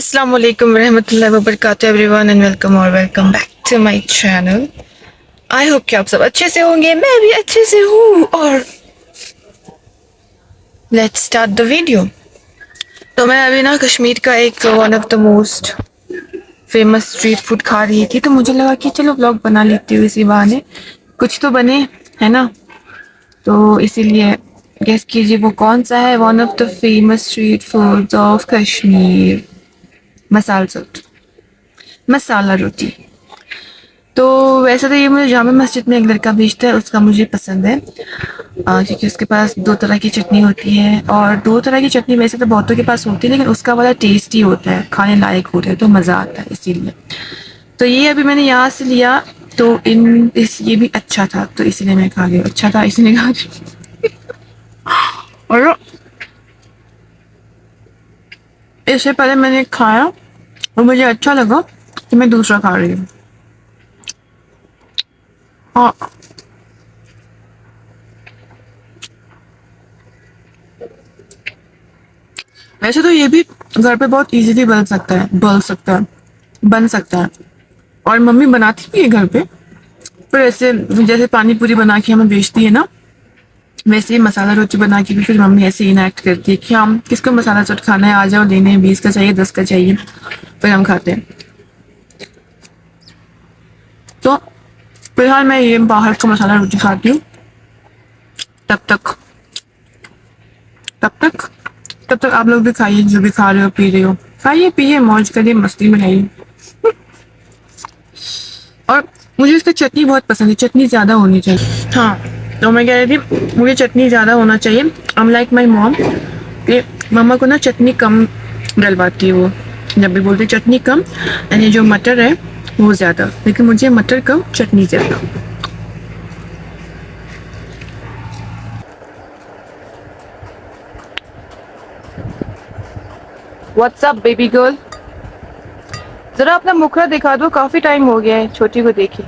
अस्सलाम वालेकुम रहमतुल्लाहि व बरकातुहू everyone and welcome back to my channel. I hope कि आप सब अच्छे से होंगे, मैं भी अच्छे से हूँ। और लेट्स स्टार्ट द वीडियो। तो मैं अभी ना कश्मीर का एक one of the most famous street food खा रही थी, तो मुझे लगा कि चलो व्लॉग बना लेती हूँ, इसी बहाने कुछ तो बने, है ना। तो इसीलिए गेस कीजिए वो कौन सा है one of the famous street foods of Kashmir. मसाल सूट, मसाला रोटी। तो वैसे तो ये मुझे जामा मस्जिद में एक लड़का बेचता है, उसका मुझे पसंद है क्योंकि उसके पास दो तरह की चटनी होती है, और दो तरह की चटनी वैसे तो बहुतों के पास होती है, लेकिन उसका वाला टेस्टी होता है, खाने लायक होता है, तो मज़ा आता है इसीलिए। तो ये अभी मैंने यहाँ से लिया, तो ये भी अच्छा था, तो इसीलिए मैं खा गई। अच्छा था इसलिए खा गई। और इससे पहले मैंने खाया और मुझे अच्छा लगा, तो मैं दूसरा खा रही हूँ। हाँ, वैसे तो ये भी घर पे बहुत इजीली बन सकता है। और मम्मी बनाती भी है घर पे, पर ऐसे जैसे पानी पूरी बना के हमें बेचती है ना, वैसे ही मसाला रोटी बना के भी फिर मम्मी ऐसे इनएक्ट करती है कि हम किसको मसाला चाट खाना है, आ जाओ लेने, 20 का चाहिए, 10 का चाहिए, फिर हम खाते हैं। तो फिलहाल मैं ये बाहर का मसाला रोटी खाती हूँ। तब तक तब तक तब तक आप लोग भी खाइए, जो भी खा रहे हो पी रहे हो, खाइए पिए, मौज करिए, मस्ती में रहिए। और मुझे इसका चटनी बहुत पसंद है, चटनी ज़्यादा होनी चाहिए। हाँ, तो मैं कह रही थी मुझे चटनी ज़्यादा होना चाहिए। I am like my mom, कि मम्मा को ना चटनी कम डलवाती है वो, जब भी बोलती चटनी कम, एंड ये जो मटर है वो ज़्यादा, लेकिन मुझे मटर कम चटनी ज़्यादा। व्हाट्सअप बेबी गर्ल, जरा अपना मुखड़ा दिखा दो, काफी टाइम हो गया है छोटी को देखे।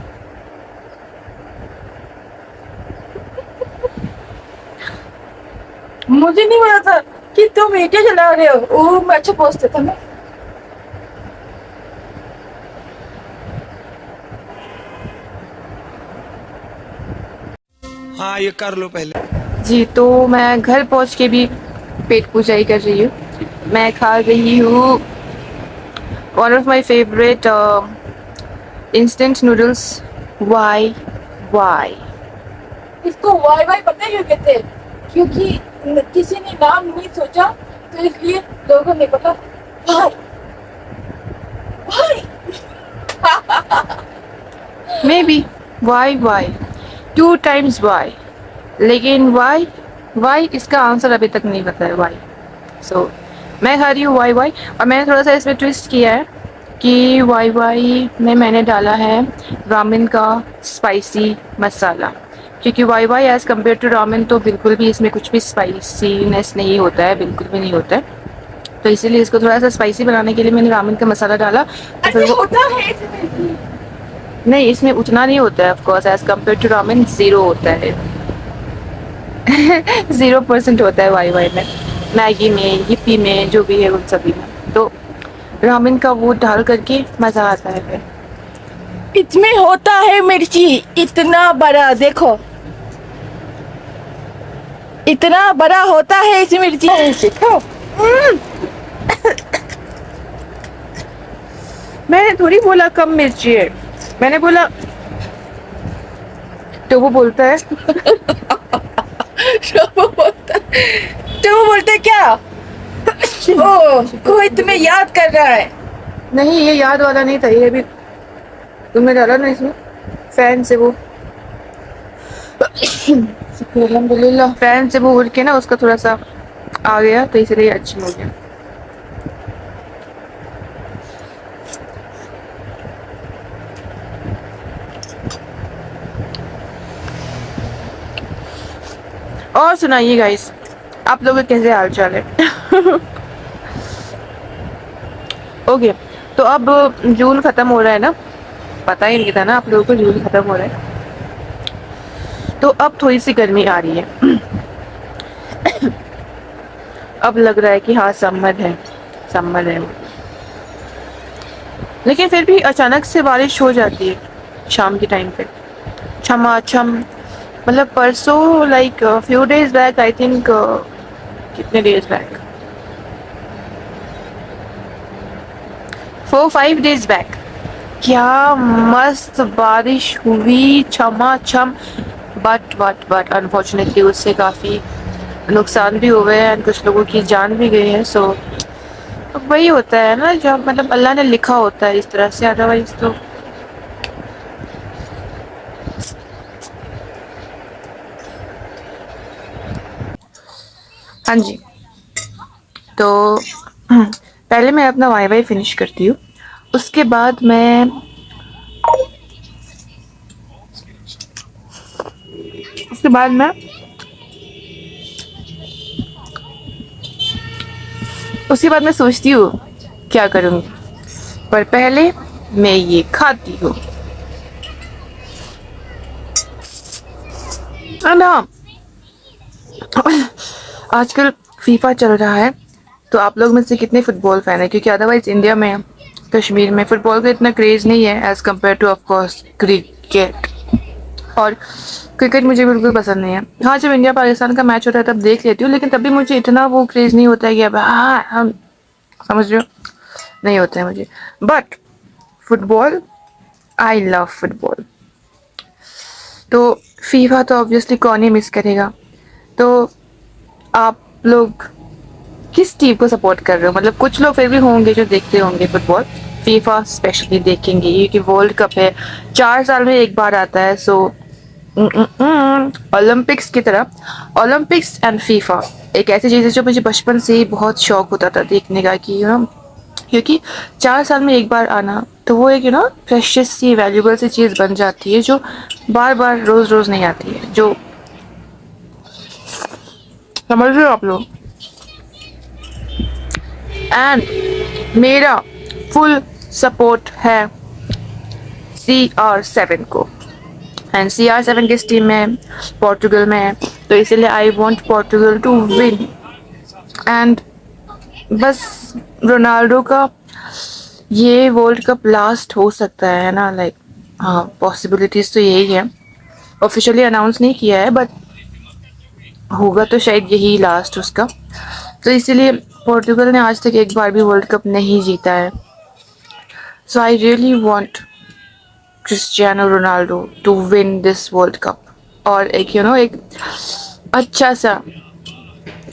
मुझे नहीं पता था कि तुम वीडियो चला रहे हो। ओह, मैं अच्छा पोस्ट था मैं। हाँ, ये कर लो पहले। जी, तो मैं घर पहुंच के भी पेट पूजा ही कर रही हूँ। मैं खा रही हूँ one of my favourite instant noodles. Wai Wai इसको वाई वाई पता है क्यों कहते हैं? क्योंकि किसी ने नाम नहीं सोचा, तो इसलिए लोगों ने बोला Wai Wai. Maybe Wai two times Wai, लेकिन वाई इसका आंसर अभी तक नहीं पता है वाई। सो मैं खा रही हूँ वाई, और मैंने थोड़ा सा इसमें ट्विस्ट किया है कि वाई में मैंने डाला है रामेन का स्पाइसी मसाला, क्योंकि Wai as compare to ramen तो बिल्कुल भी इसमें कुछ भी स्पाइसीनेस नहीं होता है, बिल्कुल भी नहीं होता है। तो इसीलिए इसको थोड़ा सा स्पाइसी बनाने के लिए मैंने रामेन का मसाला डाला, तो फिर ऐसे वो होता है इसमें भी। नहीं, इसमें उतना नहीं होता है, of course as compare to ramen zero होता है। 0% होता है वाई में, मैगी में, yippee में, जो भी है उन सभी में। तो रामेन का वो डाल करके मज़ा आता है फिर। इसमें होता है मिर्ची, इतना बड़ा देखो, इतना बड़ा होता है इस मिर्ची। देखो मैंने थोड़ी बोला कम मिर्ची है, मैंने बोला, तो वो बोलता है तो वो बोलते क्या? ओ, कोई तुम्हें याद कर रहा है। नहीं, ये याद वाला नहीं था, ये भी तुमने डाला ना इसमें फैन से, वो अल्हम्दुलिल्लाह फैन से वो उड़ के ना उसका थोड़ा सा आ गया, तो इसलिए अच्छा हो गया। और सुनाइए गाइस, आप लोगों के कैसे हाल चाल है? ओके, तो अब जून खत्म हो रहा है ना, पता ही नहीं था ना आप लोगों को जून खत्म हो रहा है, तो अब थोड़ी सी गर्मी आ रही है। अब लग रहा है कि हाँ समर है। लेकिन फिर भी अचानक से बारिश हो जाती है शाम के टाइम पे, छमाछम। मतलब परसों like few days back I think, कितने डेज बैक, 4-5 days बैक, क्या मस्त बारिश हुई छमाछम। बट अनफॉर्चुनेटली उससे काफ़ी नुकसान भी हुए हैं, कुछ लोगों की जान भी गई है। सो अब वही होता है ना, जब मतलब अल्लाह ने लिखा होता है इस तरह से, अदरवाइज तो हाँ जी। तो पहले मैं अपना वाई फिनिश करती हूँ, उसके बाद मैं उसके बाद मैं उसके बाद मैं सोचती हूँ क्या करूँगी, पर पहले मैं ये खाती हूँ। है ना, आजकल फीफा चल रहा है, तो आप लोग में से कितने फुटबॉल फैन है? क्योंकि अदरवाइज इंडिया में, कश्मीर में फुटबॉल का इतना क्रेज़ नहीं है as compare two of course cricket. और क्रिकेट मुझे बिल्कुल पसंद नहीं है। हाँ, जब इंडिया पाकिस्तान का मैच होता है तब देख लेती हूँ, लेकिन तब भी मुझे इतना वो क्रेज़ नहीं होता है कि अब हाँ हम, समझ रहे हो, नहीं होता है मुझे। But football, I love football. तो फीफा तो ऑब्वियसली कौन ही मिस करेगा। तो आप लोग किस टीम को सपोर्ट कर रहे हो? मतलब कुछ लोग फिर भी होंगे जो देखते होंगे फुटबॉल, फीफा स्पेशली देखेंगे क्योंकि वर्ल्ड कप है, 4 साल में एक बार आता है। सो ओलंपिक्स की तरह, ओलंपिक्स एंड फीफा एक ऐसी चीज़ है जो मुझे बचपन से ही बहुत शौक होता था देखने का, कि क्योंकि 4 साल में एक बार आना, तो वो एक प्रेशियस सी वैल्यूबल सी चीज़ बन जाती है जो बार बार रोज़ रोज़ नहीं आती है। जो, समझ रहे हो आप लोग? एंड मेरा फुल सपोर्ट है CR7 को। एंड CR7 किस टीम में है? पोर्टुगल में है, तो इसीलिए I want Portugal to win. And बस रोनाल्डो का ये वर्ल्ड कप लास्ट हो सकता है ना, लाइक हाँ, पॉसिबिलिटीज़ तो यही है। ऑफिशियली अनाउंस नहीं किया है, बट होगा तो शायद यही लास्ट उसका। तो इसीलिए पोर्टुगल ने आज तक एक बार भी वर्ल्ड कप नहीं जीता है। So I really want Cristiano Ronaldo to win this world cup, और एक एक अच्छा सा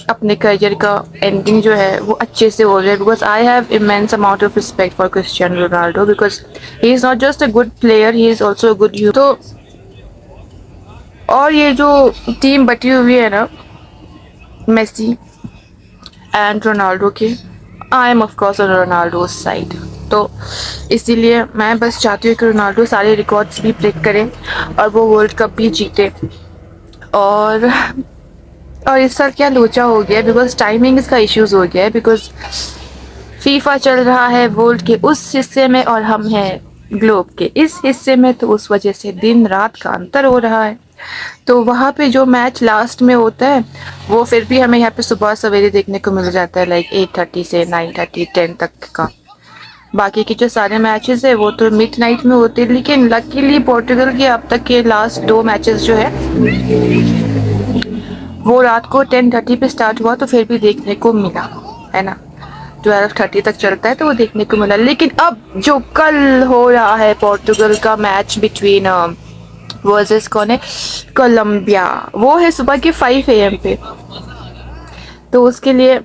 अपने करियर का एंडिंग जो है वो अच्छे से हो जाए, because I have immense amount of respect for Cristiano Ronaldo, because he is not just a good player, he is also a good you. तो और ये जो टीम बटी हुई है ना, मेसी एंड रोनाल्डो की, I am of course on Ronaldo side. तो इसीलिए मैं बस चाहती हूँ कि रोनाल्डो सारे रिकॉर्ड्स भी ब्रेक करें और वो वर्ल्ड कप भी जीते। और इस साल क्या लोचा हो गया है, बिकॉज टाइमिंग इसका इश्यूज हो गया है, बिकॉज फीफा चल रहा है वर्ल्ड के उस हिस्से में और हम हैं ग्लोब के इस हिस्से में, तो उस वजह से दिन रात का अंतर हो रहा है। तो वहाँ पे जो मैच लास्ट में होता है वो फिर भी हमें यहाँ पे सुबह सवेरे देखने को मिल जाता है, लाइक 8:30 से 9:30 10 तक का। बाकी के जो सारे मैचेस है वो तो मिड नाइट में होते हैं, लेकिन लकीली पोर्टुगल के अब तक के लास्ट 2 मैचेस जो है वो रात को 10:30 पे स्टार्ट हुआ, तो फिर भी देखने को मिला, है ना। 12:30 तक चलता है तो वो देखने को मिला। लेकिन अब जो कल हो रहा है पोर्टुगल का मैच बिटवीन वर्सेस कौन है, कोलंबिया, वो है सुबह के 5 AM पे। तो उसके लिए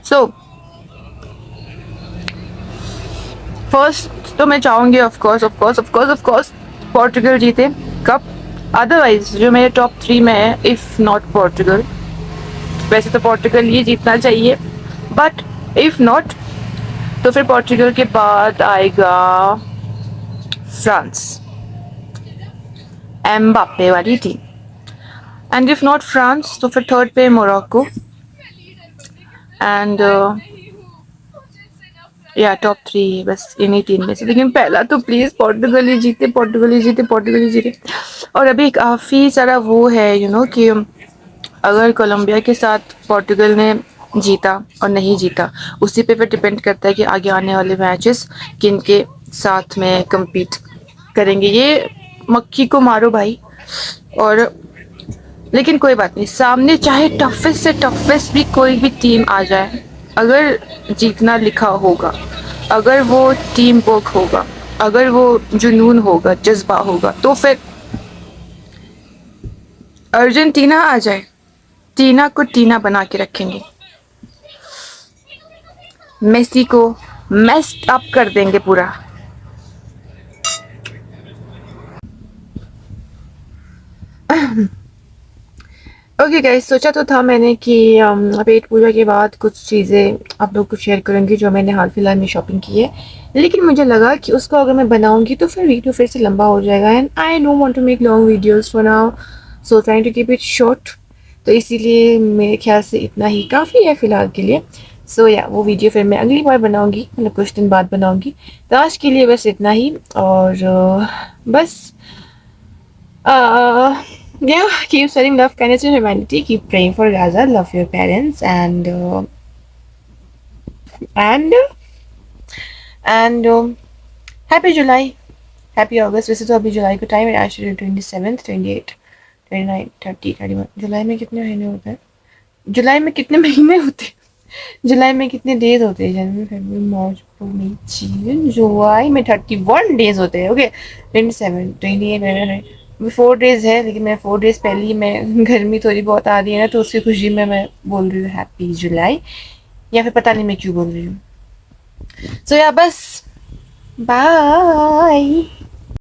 सो फर्स्ट तो मैं चाहूँगी ऑफ कोर्स पोर्टुगल जीते कप। अदरवाइज जो मेरे टॉप 3 में है, इफ़ नॉट पोर्टुगल, वैसे तो पोर्टुगल ही जीतना चाहिए, बट इफ़ नॉट तो फिर पोर्टुगल के बाद आएगा फ्रांस, एम्बाप्पे वाली team. And if not France तो फिर थर्ड पे मोरक्को एंड या टॉप 3 बस इन्हीं 3 में से। लेकिन पहला तो प्लीज़ पोर्टुगल ही जीते, पोर्टुगल ही जीते, पोर्टुगल ही जीते। और अभी काफ़ी सारा वो है कि अगर कोलंबिया के साथ पोर्टुगल ने जीता और नहीं जीता, उसी पे फिर डिपेंड करता है कि आगे आने वाले मैचेस किन के साथ में compete करेंगे। ये मक्खी को मारो भाई। और लेकिन कोई बात नहीं, सामने चाहे टफेस्ट से टफेस्ट भी कोई भी टीम आ जाए, अगर जीतना लिखा होगा, अगर वो टीम वर्क होगा, अगर वो जुनून होगा, जज्बा होगा, तो फिर अर्जेंटीना आ जाए, टीना को टीना बना के रखेंगे, मेसी को मेस्ड अप कर देंगे पूरा। ओके गाइस, सोचा तो था मैंने कि पेट पूजा के बाद कुछ चीज़ें आप लोग को शेयर करूँगी जो मैंने हाल फिलहाल में शॉपिंग की है, लेकिन मुझे लगा कि उसको अगर मैं बनाऊँगी तो फिर वीडियो फिर से लंबा हो जाएगा and I don't want to make long videos for now, so trying to keep it short. तो इसीलिए मेरे ख्याल से इतना ही काफ़ी है फ़िलहाल के लिए। सो या वो वीडियो फिर मैं अगली बार बनाऊँगी, मतलब कुछ दिन बाद बनाऊँगी। तो आज के लिए बस इतना ही। और बस yeah, keep spreading love, kindness, and humanity. Keep praying for Gaza. Love your parents and happy July, happy August. वैसे तो अभी जुलाई का टाइम है, आज 27th, 28, 29, 30, 31। जुलाई में कितने महीने होते हैं? जुलाई में कितने महीने होते हैं? जुलाई में कितने डेज होते हैं? जनवरी, फरवरी, मार्च, अप्रैल, मई, जून, जुलाई में 31 डेज होते हैं। ओके, 27, 28, 4 डेज है, लेकिन मैं 4 डेज पहले ही, मैं गर्मी थोड़ी बहुत आ रही है ना, तो उसकी खुशी में मैं बोल रही हूँ हैप्पी जुलाई, या फिर पता नहीं मैं क्यों बोल रही हूँ। सो या बस बाय।